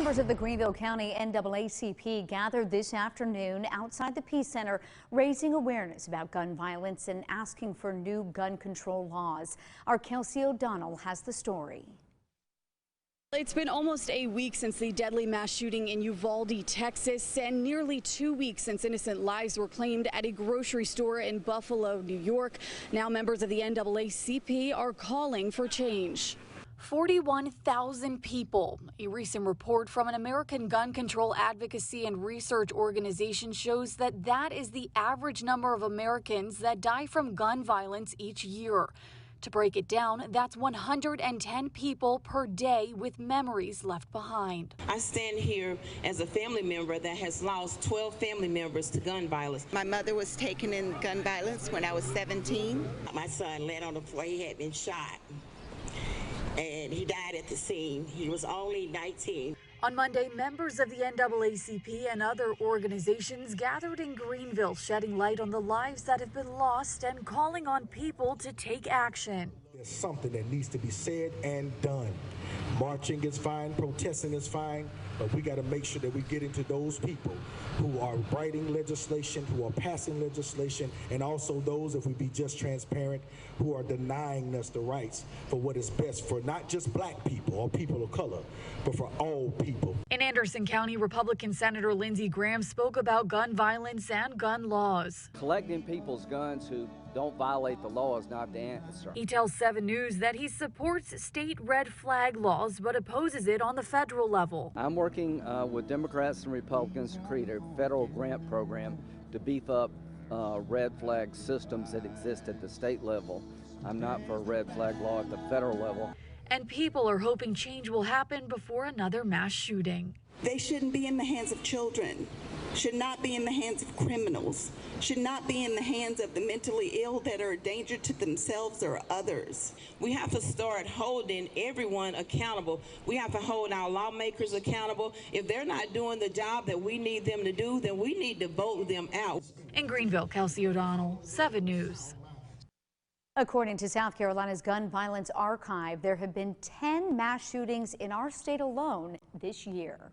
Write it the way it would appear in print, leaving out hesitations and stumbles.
Members of the Greenville County NAACP gathered this afternoon outside the Peace Center, raising awareness about gun violence and asking for new gun control laws. Our Kelsey O'Donnell has the story. It's been almost a week since the deadly mass shooting in Uvalde, Texas, and nearly 2 weeks since innocent lives were claimed at a grocery store in Buffalo, New York. Now members of the NAACP are calling for change. 41,000 people. A recent report from an American gun control advocacy and research organization shows that that is the average number of Americans that die from gun violence each year. To break it down, that's 110 people per day with memories left behind. I stand here as a family member that has lost 12 family members to gun violence. My mother was taken in gun violence when I was 17. My son laid on the floor. He had been shot, and he died at the scene. He was only 19. On Monday, members of the NAACP and other organizations gathered in Greenville, shedding light on the lives that have been lost and calling on people to take action. There's something that needs to be said and done. Marching is fine, protesting is fine, but we got to make sure that we get into those people who are writing legislation, who are passing legislation, and also those, if we be just transparent, who are denying us the rights for what is best for not just black people or people of color, but for all people. In Anderson County, Republican Senator Lindsey Graham spoke about gun violence and gun laws. Collecting people's guns who don't violate the law is not the answer. He tells 7 News that he supports state red flag laws but opposes it on the federal level. I'm working with Democrats and Republicans to create a federal grant program to beef up red flag systems that exist at the state level. I'm not for a red flag law at the federal level. And people are hoping change will happen before another mass shooting. They shouldn't be in the hands of children, should not be in the hands of criminals, should not be in the hands of the mentally ill that are a danger to themselves or others. We have to start holding everyone accountable. We have to hold our lawmakers accountable. If they're not doing the job that we need them to do, then we need to vote them out. In Greenville, Kelsey O'Donnell, 7 News. According to South Carolina's Gun Violence Archive, there have been 10 mass shootings in our state alone this year.